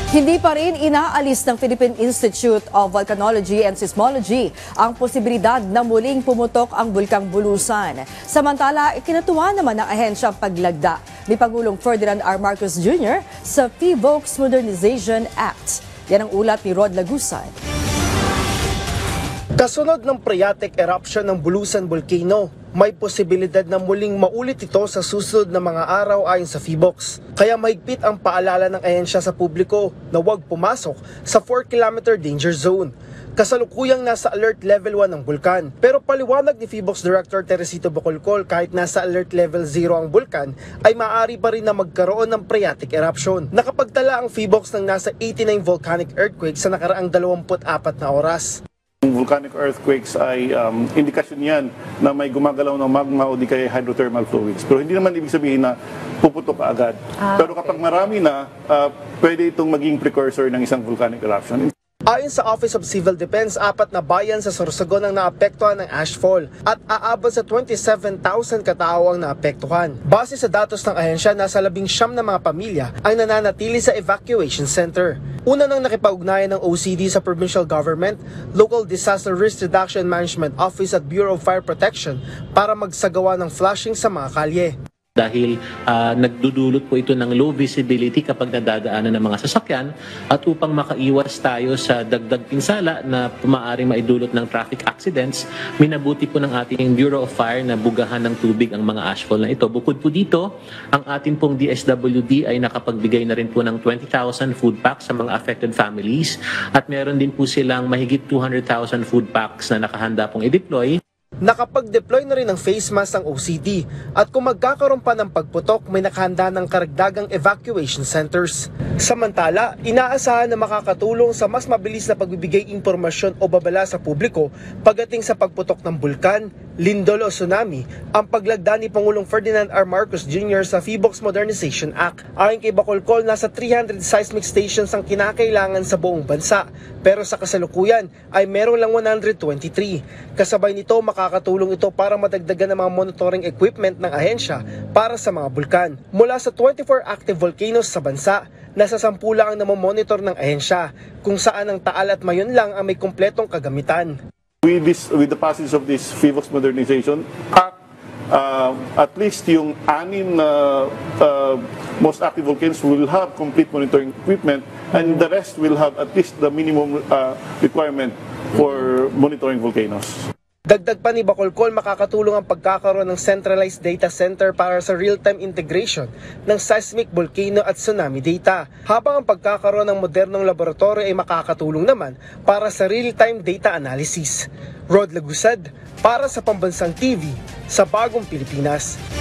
Hindi pa rin inaalis ng Philippine Institute of Volcanology and Seismology ang posibilidad na muling pumutok ang Bulkang Bulusan. Samantala, ikinatuwa naman ng ahensya ang paglagda ni Pangulong Ferdinand R. Marcos Jr. sa PHIVOLCS Modernization Act. Yan ang ulat ni Rod Lagusad. Kasunod ng phreatic eruption ng Bulusan Volcano, may posibilidad na muling maulit ito sa susunod na mga araw ayon sa PHIVOLCS. Kaya mahigpit ang paalala ng ahensya sa publiko na huwag pumasok sa 4-kilometer danger zone. Kasalukuyang nasa alert level 1 ang bulkan. Pero paliwanag ni PHIVOLCS Director Teresito Bacolcol, kahit nasa alert level 0 ang bulkan, ay maaari pa rin na magkaroon ng phreatic eruption. Nakapagtala ang PHIVOLCS ng nasa 89 volcanic earthquakes sa nakaraang 24 na oras. Yung volcanic earthquakes ay indikasyon yan na may gumagalaw ng magma o di kaya hydrothermal fluids. Pero hindi naman ibig sabihin na puputok agad. Pero kapag marami na, pwede itong maging precursor ng isang volcanic eruption. Ayon sa Office of Civil Defense, 4 na bayan sa Sorsogon ang naapektuhan ng ashfall at aabot sa 27,000 katao ang naapektuhan. Base sa datos ng ahensya, nasa 19 na mga pamilya ang nananatili sa evacuation center. Una nang nakipag-ugnayan ng OCD sa provincial government, Local Disaster Risk Reduction Management Office at Bureau of Fire Protection para magsagawa ng flushing sa mga kalye. Dahil nagdudulot po ito ng low visibility kapag nadadaanan ng mga sasakyan at upang makaiwas tayo sa dagdag pinsala na maaaring maidulot ng traffic accidents, minabuti po ng ating Bureau of Fire na bugahan ng tubig ang mga ashfall na ito. Bukod po dito, ang ating pong DSWD ay nakapagbigay na rin po ng 20,000 food packs sa mga affected families at meron din po silang mahigit 200,000 food packs na nakahanda pong i-deploy. Nakapag-deploy na rin ng face mask ang OCD at kung magkakaroon pa ng pagputok, may nakahanda ng karagdagang evacuation centers. Samantala, inaasahan na makakatulong sa mas mabilis na pagbibigay impormasyon o babala sa publiko pagdating sa pagputok ng bulkan, lindol o tsunami, ang paglagda ni Pangulong Ferdinand R. Marcos Jr. sa PHIVOLCS Modernization Act. Ayon kay Bacolcol, nasa 300 seismic stations ang kinakailangan sa buong bansa, pero sa kasalukuyan ay meron lang 123. Kasabay nito, makakatulong ito para madagdagan ng mga monitoring equipment ng ahensya para sa mga bulkan. Mula sa 24 active volcanoes sa bansa, nasa 10 lang ang namomonitor ng ahensya, kung saan ang Taal at Mayon lang ang may kumpletong kagamitan. With the passage of this PHIVOLCS Modernization Act, at least yung 6 na most active volcanoes will have complete monitoring equipment and the rest will have at least the minimum requirement for monitoring volcanoes. Dagdag pa ni Bacolcol, makakatulong ang pagkakaroon ng centralized data center para sa real-time integration ng seismic, volcano at tsunami data, habang ang pagkakaroon ng modernong laboratorio ay makakatulong naman para sa real-time data analysis. Rod Lagusad para sa Pambansang TV sa Bagong Pilipinas.